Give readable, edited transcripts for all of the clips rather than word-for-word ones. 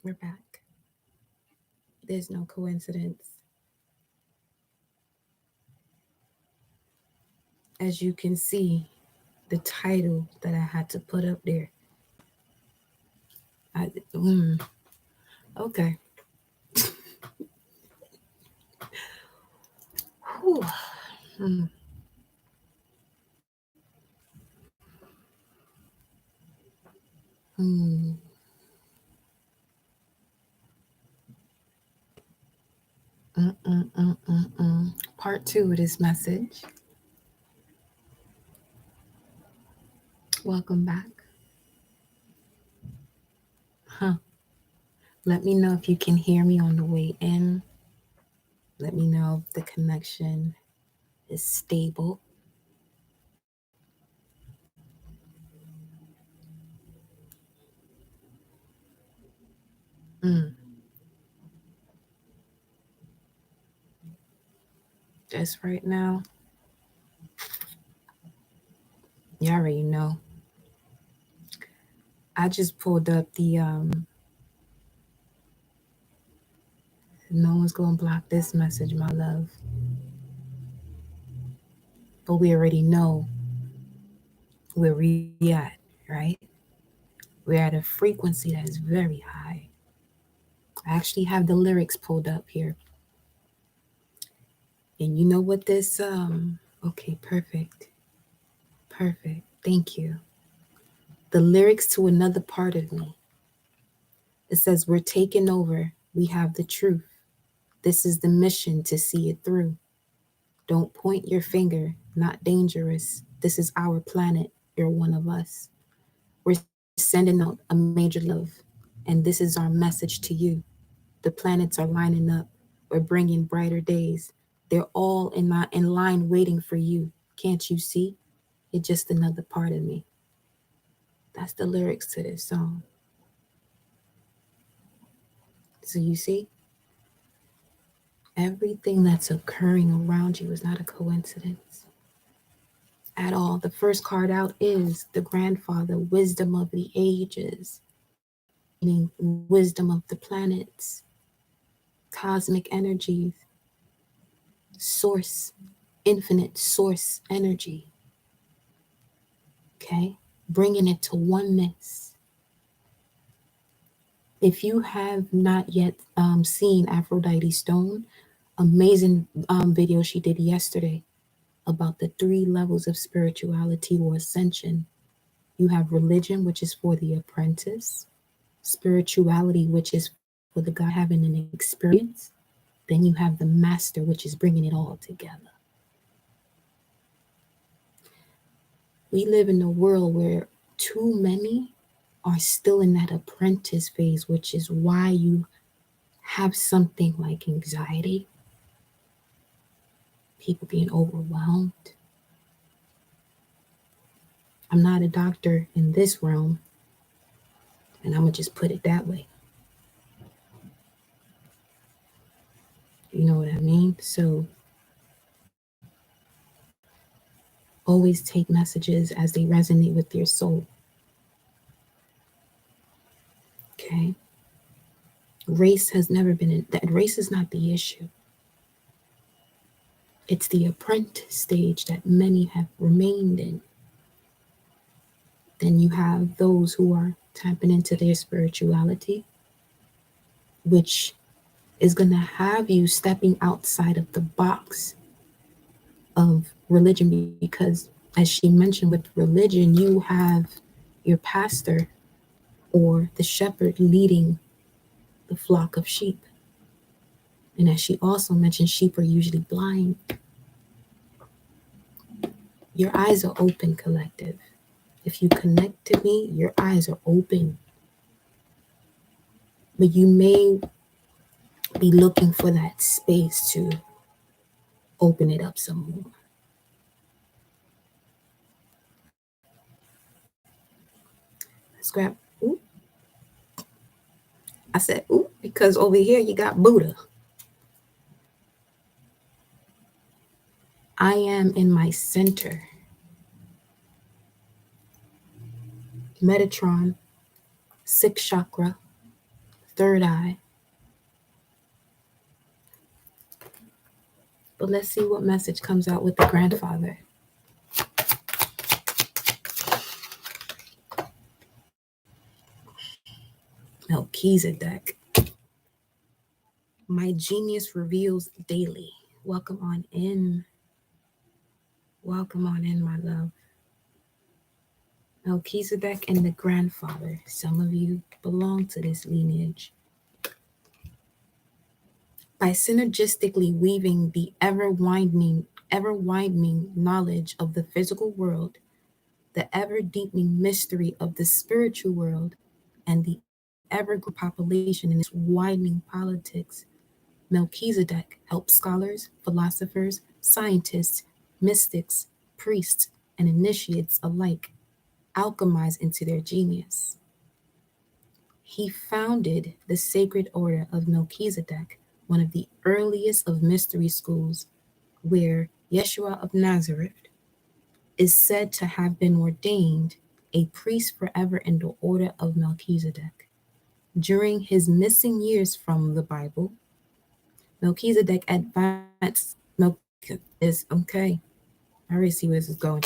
We're back. There's no coincidence. As you can see, the title that I had to put up there. I, mm, okay. Whew. Mm, mm, Part two of this message. Welcome back. Huh. Let me know if you can hear me on the way in. Let me know if the connection is stable. Mm, just right now, you already know. I just pulled up the no one's gonna block this message, my love. But we already know where we at, right? We're at a frequency that is very high. I actually have the lyrics pulled up here. And you know what this okay, perfect. Perfect. Thank you. The lyrics to another part of me. It says we're taking over. We have the truth. This is the mission to see it through. Don't point your finger, not dangerous. This is our planet. You're one of us. We're sending out a major love, and this is our message to you. The planets are lining up. We're bringing brighter days. They're all in line waiting for you. Can't you see? You're just another part of me. That's the lyrics to this song. So you see, everything that's occurring around you is not a coincidence at all. The first card out is the grandfather, wisdom of the ages, meaning wisdom of the planets, cosmic energies, source, infinite source energy. Okay, bringing it to oneness. If you have not yet seen Aphrodite Stone, amazing video she did yesterday about the three levels of spirituality or ascension. You have religion, which is for the apprentice, spirituality, which is for the guy having an experience. Then you have the master, which is bringing it all together. We live in a world where too many are still in that apprentice phase, which is why you have something like anxiety, people being overwhelmed. I'm not a doctor in this realm, and I'm going to just put it that way. You know what I mean? So always take messages as they resonate with your soul. Okay? Race has never been, that race is not the issue. It's the apprentice stage that many have remained in. Then you have those who are tapping into their spirituality, which is going to have you stepping outside of the box of religion because, as she mentioned, with religion, you have your pastor or the shepherd leading the flock of sheep. And as she also mentioned, sheep are usually blind. Your eyes are open, collective. If you connect to me, your eyes are open. But you may be looking for that space to open it up some more. Let's grab, ooh. I said, ooh, because over here you got Buddha. I am in my center. Metatron, sixth chakra, third eye. But let's see what message comes out with the grandfather. Melchizedek. My genius reveals daily. Welcome on in. Welcome on in, my love. Melchizedek and the grandfather. Some of you belong to this lineage. By synergistically weaving the ever-widening knowledge of the physical world, the ever-deepening mystery of the spiritual world, and the ever-growing population in its widening politics, Melchizedek helps scholars, philosophers, scientists, mystics, priests, and initiates alike alchemize into their genius. He founded the Sacred Order of Melchizedek, one of the earliest of mystery schools, where Yeshua of Nazareth is said to have been ordained a priest forever in the order of Melchizedek. During his missing years from the Bible, Melchizedek advanced. Is okay. I already see where this is going.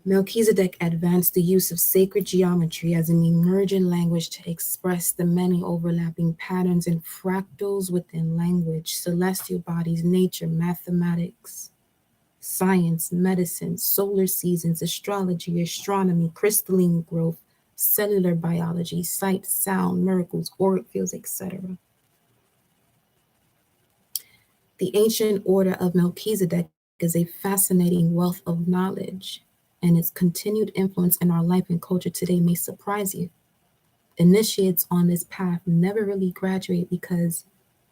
Melchizedek advanced the use of sacred geometry as an emergent language to express the many overlapping patterns and fractals within language, celestial bodies, nature, mathematics, science, medicine, solar seasons, astrology, astronomy, crystalline growth, cellular biology, sight, sound, miracles, auric fields, etc. The ancient order of Melchizedek is a fascinating wealth of knowledge, and its continued influence in our life and culture today may surprise you. Initiates on this path never really graduate because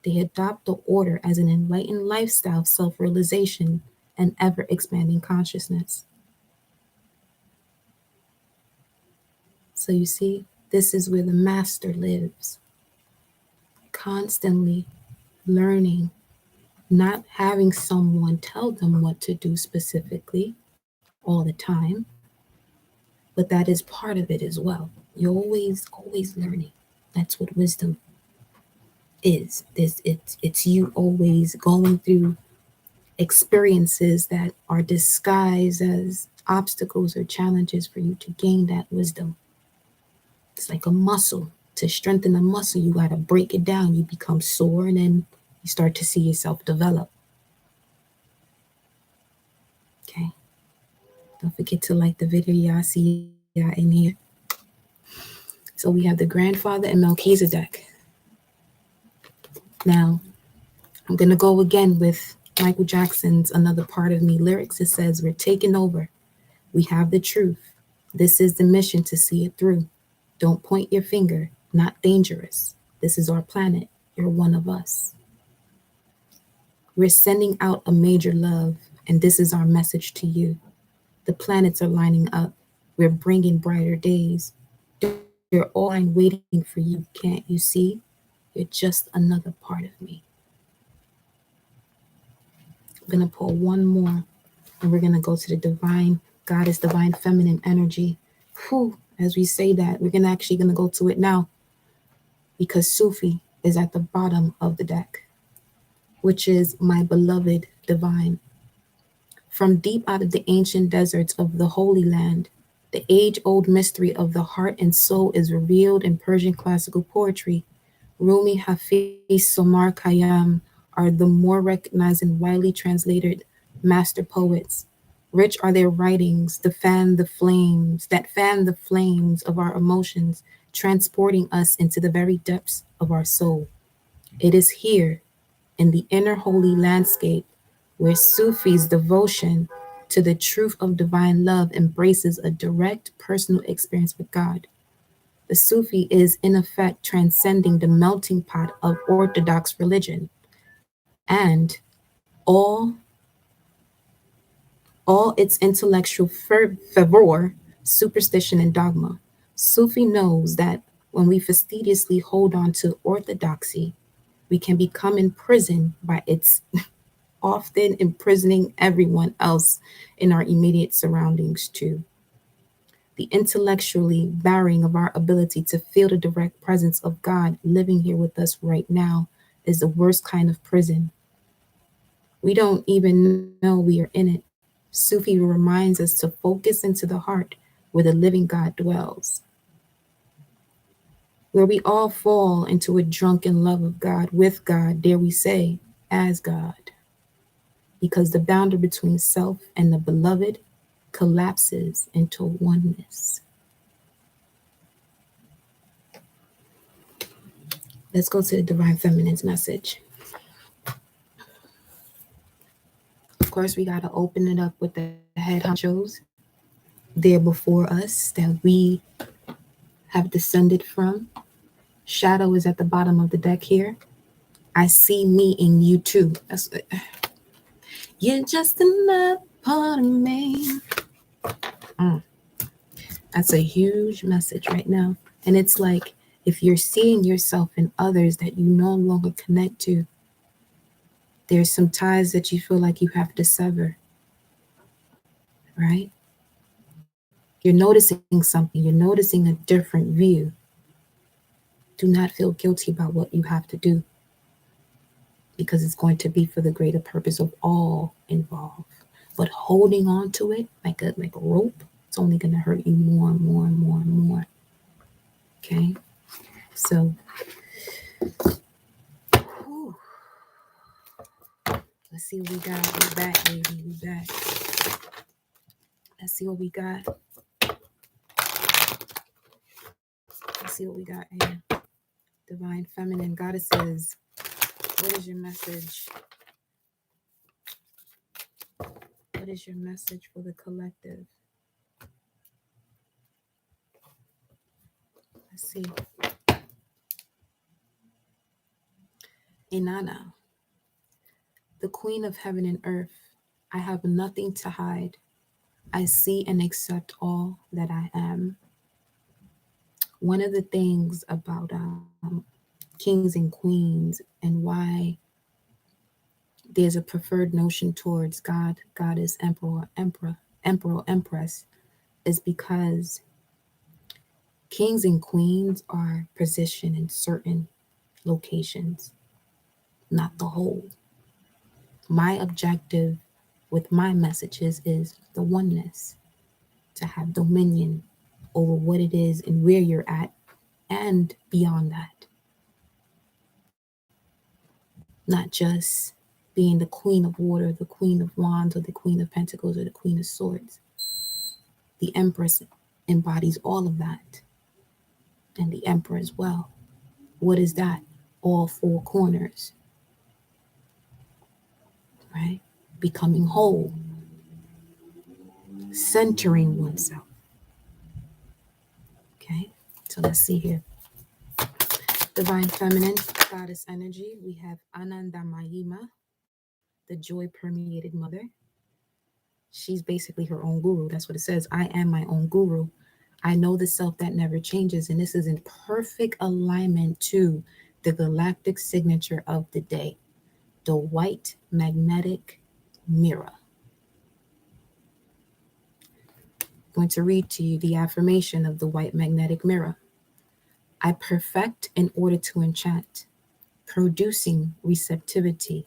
they adopt the order as an enlightened lifestyle of self realization and ever expanding consciousness. So, you see, this is where the master lives, constantly learning, not having someone tell them what to do specifically all the time, but that is part of it as well. You're always learning. That's what wisdom is. It's you always going through experiences that are disguised as obstacles or challenges for you to gain that wisdom. It's like a muscle. To strengthen a muscle, you got to break it down. You become sore, and then you start to see yourself develop. Okay. Don't forget to like the video. Y'all see y'all in here. So we have the grandfather and Melchizedek. Now, I'm going to go again with Michael Jackson's Another Part of Me lyrics. It says, we're taking over. We have the truth. This is the mission to see it through. Don't point your finger. Not dangerous. This is our planet. You're one of us. We're sending out a major love, and this is our message to you. The planets are lining up. We're bringing brighter days. They're all waiting for you. Can't you see? You're just another part of me. I'm going to pull one more, and we're going to go to the divine goddess, divine feminine energy. Whew, as we say that, we're actually going to go to it now, because Sufi is at the bottom of the deck, which is my beloved divine. From deep out of the ancient deserts of the Holy Land, the age-old mystery of the heart and soul is revealed in Persian classical poetry. Rumi, Hafiz, Somar Khayyam are the more recognized and widely translated master poets. Rich are their writings that fan the flames of our emotions, transporting us into the very depths of our soul. It is here, in the inner holy landscape, where Sufi's devotion to the truth of divine love embraces a direct personal experience with God. The Sufi is, in effect, transcending the melting pot of Orthodox religion and all, all its intellectual fervor, superstition, and dogma. Sufi knows that when we fastidiously hold on to orthodoxy, we can become imprisoned by its often imprisoning everyone else in our immediate surroundings too. The intellectually barring of our ability to feel the direct presence of God living here with us right now is the worst kind of prison. We don't even know we are in it. Sufi reminds us to focus into the heart where the living God dwells, where we all fall into a drunken love of God, with God, dare we say, as God, because the boundary between self and the beloved collapses into oneness. Let's go to the Divine Feminine's message. Of course, we got to open it up with the head honchos there before us that we have descended from. Shadow is at the bottom of the deck here. I see me in you too. You're just another part of me. That's a huge message right now. And it's like if you're seeing yourself in others that you no longer connect to, there's some ties that you feel like you have to sever, right? You're noticing something, you're noticing a different view. Do not feel guilty about what you have to do because it's going to be for the greater purpose of all involved. But holding on to it like a rope, it's only going to hurt you more and more and more and more. Okay? So, whew. Let's see what we got. We back, baby. We back. Let's see what we got. Let's see what we got here. Divine Feminine Goddesses. What is your message? What is your message for the collective? Let's see. Inanna, the Queen of Heaven and Earth. I have nothing to hide. I see and accept all that I am. One of the things about kings and queens and why there's a preferred notion towards God, goddess, emperor, empress, is because kings and queens are positioned in certain locations, not the whole. My objective with my messages is the oneness, to have dominion over what it is and where you're at and beyond that. Not just being the queen of water, the queen of wands, or the queen of pentacles, or the queen of swords. The empress embodies all of that, and the emperor as well. What is that? All four corners, right? Becoming whole, centering oneself. Okay, so let's see here. Divine Feminine, Goddess Energy. We have Ananda Mahima, the joy permeated mother. She's basically her own guru. That's what it says. I am my own guru. I know the self that never changes. And this is in perfect alignment to the galactic signature of the day, the white magnetic mirror. I'm going to read to you the affirmation of the white magnetic mirror. I perfect in order to enchant, producing receptivity.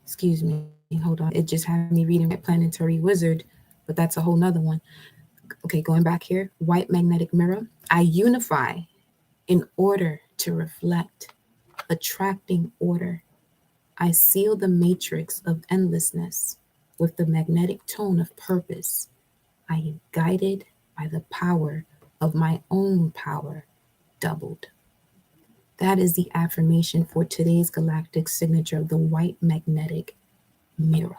Excuse me, hold on. It just had me reading White Planetary Wizard, but that's a whole nother one. Okay, going back here. White magnetic mirror. I unify in order to reflect, attracting order. I seal the matrix of endlessness with the magnetic tone of purpose. I am guided by the power of my own power doubled. That is the affirmation for today's galactic signature of the white magnetic mirror.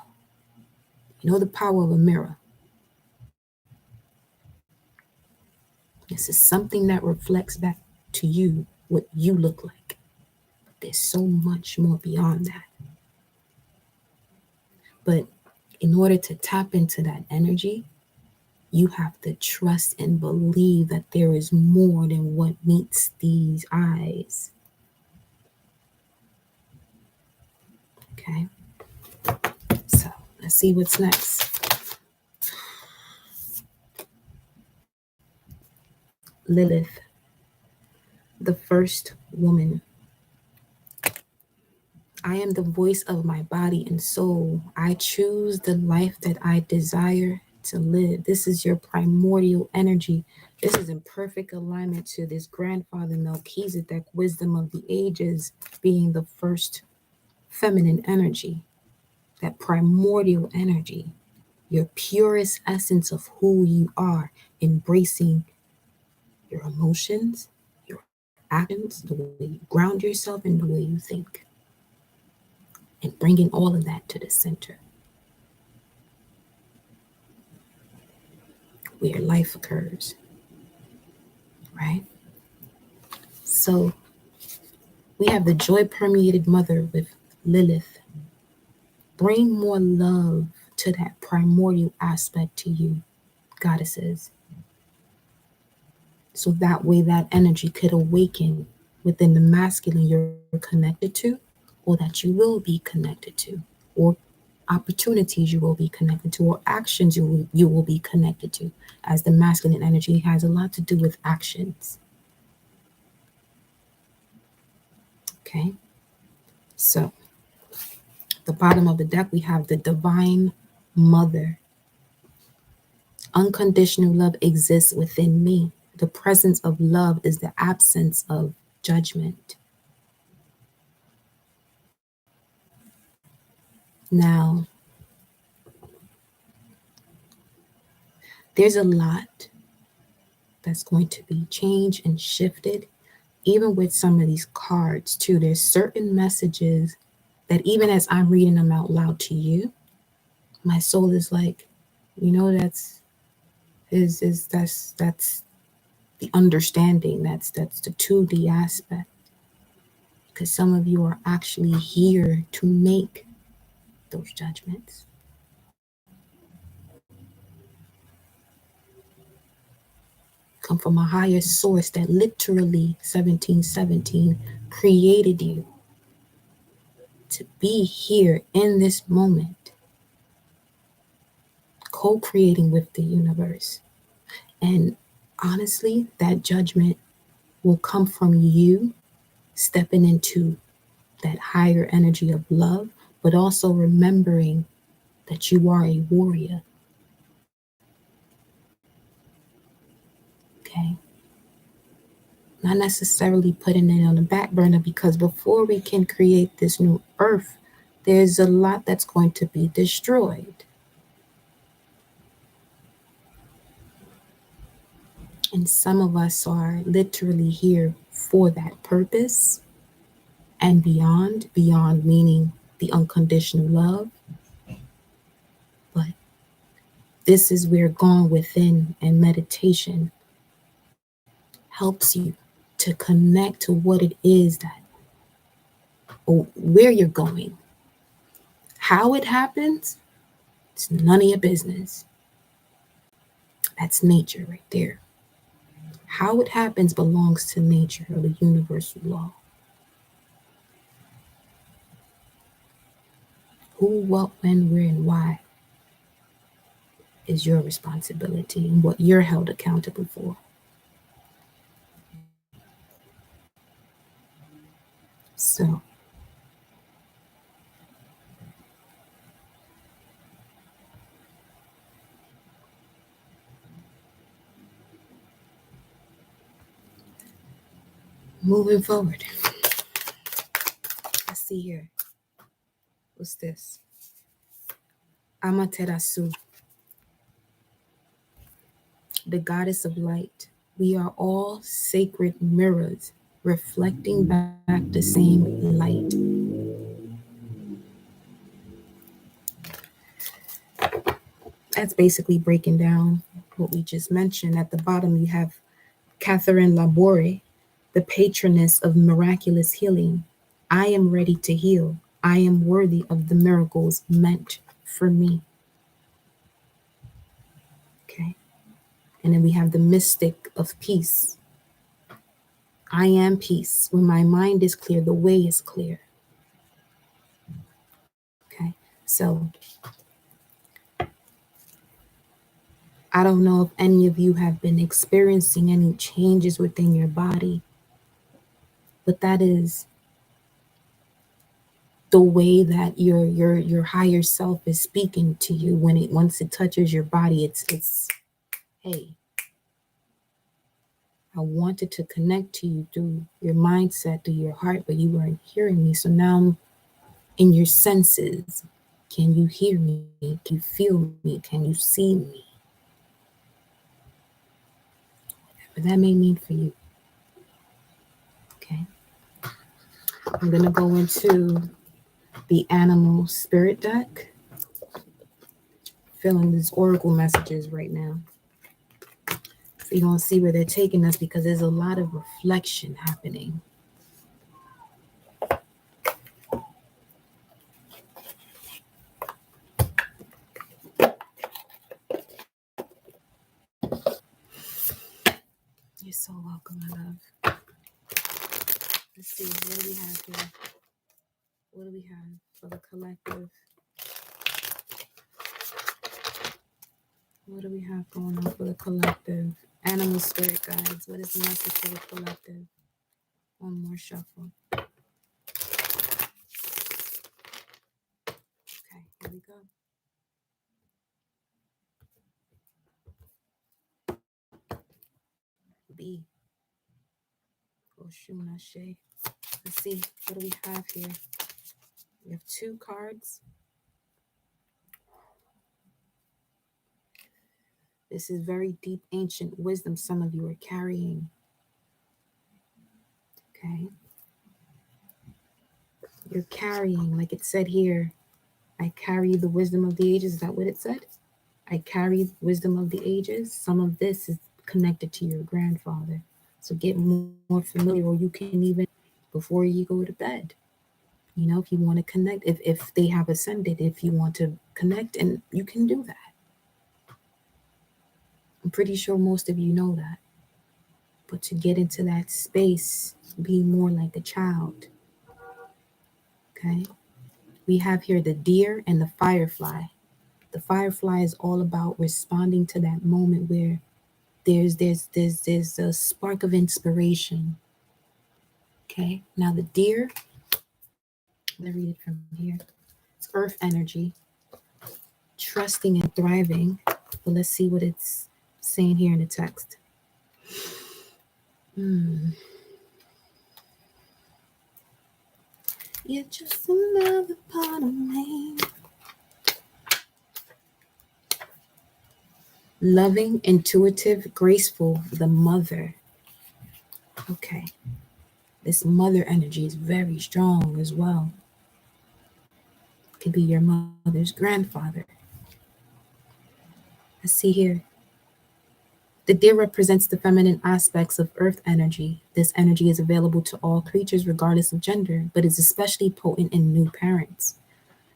You know the power of a mirror. This is something that reflects back to you what you look like. There's so much more beyond that. But in order to tap into that energy, you have to trust and believe that there is more than what meets these eyes. Okay, so let's see what's next. Lilith, the first woman. I am the voice of my body and soul. I choose the life that I desire to live. This is your primordial energy. This is in perfect alignment to this grandfather Melchizedek, wisdom of the ages, being the first feminine energy, that primordial energy, your purest essence of who you are, embracing your emotions, your actions, the way you ground yourself, and the way you think, and bringing all of that to the center where life occurs, right? So we have the joy permeated mother with Lilith. Bring more love to that primordial aspect to you, goddesses, so that way that energy could awaken within the masculine you're connected to, or that you will be connected to, or opportunities you will be connected to, or actions you will be connected to, as the masculine energy has a lot to do with actions. Okay, so the bottom of the deck we have the divine mother. Unconditional love exists within me. The presence of love is the absence of judgment. Now, there's a lot that's going to be changed and shifted, even with some of these cards, too. There's certain messages that, even as I'm reading them out loud to you, my soul is like, that's the understanding, that's the 2D aspect, because some of you are actually here to make those judgments. Come from a higher source that literally 1717 created you to be here in this moment, co-creating with the universe. And honestly, that judgment will come from you stepping into that higher energy of love, but also remembering that you are a warrior. Okay? Not necessarily putting it on the back burner, because before we can create this new earth, there's a lot that's going to be destroyed. And some of us are literally here for that purpose and beyond meaning the unconditional love. But this is where going within and meditation helps you to connect to what it is that, or where you're going. How it happens, it's none of your business. That's nature right there. How it happens belongs to nature, or the universal law. Who, what, when, where, and why is your responsibility and what you're held accountable for. So, moving forward, let's see here. What's this? Amaterasu, the goddess of light. We are all sacred mirrors reflecting back the same light. That's basically breaking down what we just mentioned. At the bottom, you have Catherine Labore, the patroness of miraculous healing. I am ready to heal. I am worthy of the miracles meant for me. Okay. And then we have the mystic of peace. I am peace. When my mind is clear, the way is clear. Okay. So I don't know if any of you have been experiencing any changes within your body, but that is the way that your higher self is speaking to you when it once it touches your body. It's hey, I wanted to connect to you through your mindset, through your heart, but you weren't hearing me. So now I'm in your senses. Can you hear me? Can you feel me? Can you see me? But that may mean for you. Okay. I'm gonna go into the animal spirit deck, filling these oracle messages right now. So you're gonna see where they're taking us because there's a lot of reflection happening. You're so welcome, my love. Let's see, what do we have here? What do we have for the collective? What do we have going on for the collective? Animal spirit guides. What is the message for the collective? One more shuffle. Okay, here we go. B. Oshunashe. Let's see, what do we have here? We have two cards. This is very deep, ancient wisdom some of you are carrying. Okay. You're carrying, like it said here, I carry the wisdom of the ages. Is that what it said? I carry wisdom of the ages. Some of this is connected to your grandfather. So get more familiar, or you can even, before you go to bed, if you want to connect, if they have ascended, if you want to connect, and you can do that. I'm pretty sure most of you know that. But to get into that space, be more like a child. Okay? We have here the deer and the firefly. The firefly is all about responding to that moment where there's a spark of inspiration. Okay? Now the deer, let me read it from here. It's earth energy, trusting and thriving. But let's see what it's saying here in the text. You're just another part of me. Loving, intuitive, graceful, the mother. Okay. This mother energy is very strong as well. Could be your mother's grandfather. Let's see here. The deer represents the feminine aspects of earth energy. This energy is available to all creatures regardless of gender, but is especially potent in new parents.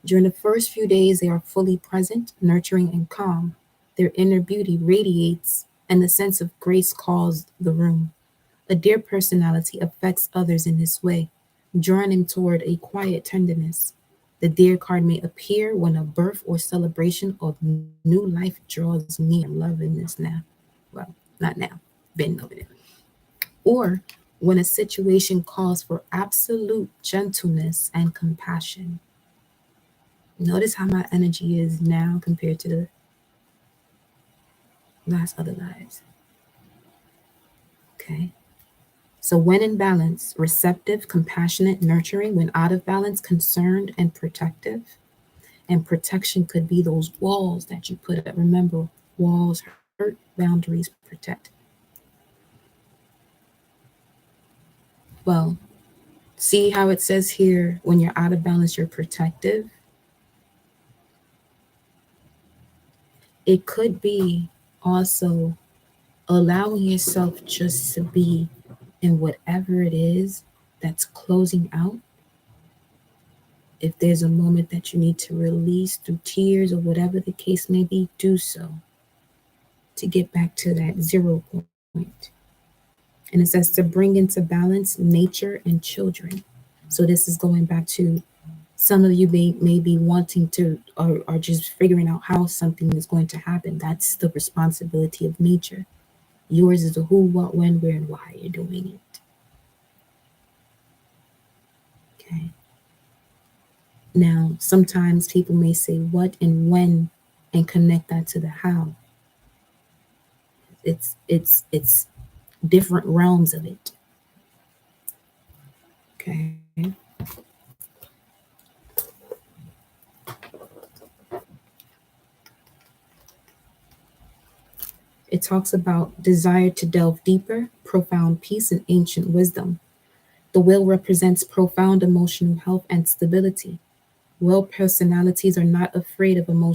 During the first few days, they are fully present, nurturing, and calm. Their inner beauty radiates, and the sense of grace calls the room. A deer personality affects others in this way, drawing them toward a quiet tenderness. The deer card may appear when a birth or celebration of new life draws near. I'm loving this now. Well, not now, been loving it. Or when a situation calls for absolute gentleness and compassion. Notice how my energy is now compared to the last other lives. Okay. So, when in balance, receptive, compassionate, nurturing; when out of balance, concerned and protective. And protection could be those walls that you put up. Remember, walls hurt, boundaries protect. Well, see how it says here when you're out of balance, you're protective? It could be also allowing yourself just to be in whatever it is that's closing out. If there's a moment that you need to release through tears or whatever the case may be, do so to get back to that 0 point. And it says to bring into balance nature and children. So this is going back to Some of you may be wanting to, or are just figuring out how something is going to happen. That's the responsibility of nature. Yours is the who, what, when, where, and why you're doing it. Okay. Now, sometimes people may say what and when and connect that to the how. It's different realms of it. Okay. It talks about desire to delve deeper, profound peace, and ancient wisdom. The will represents profound emotional health and stability. Well personalities are not afraid of emotional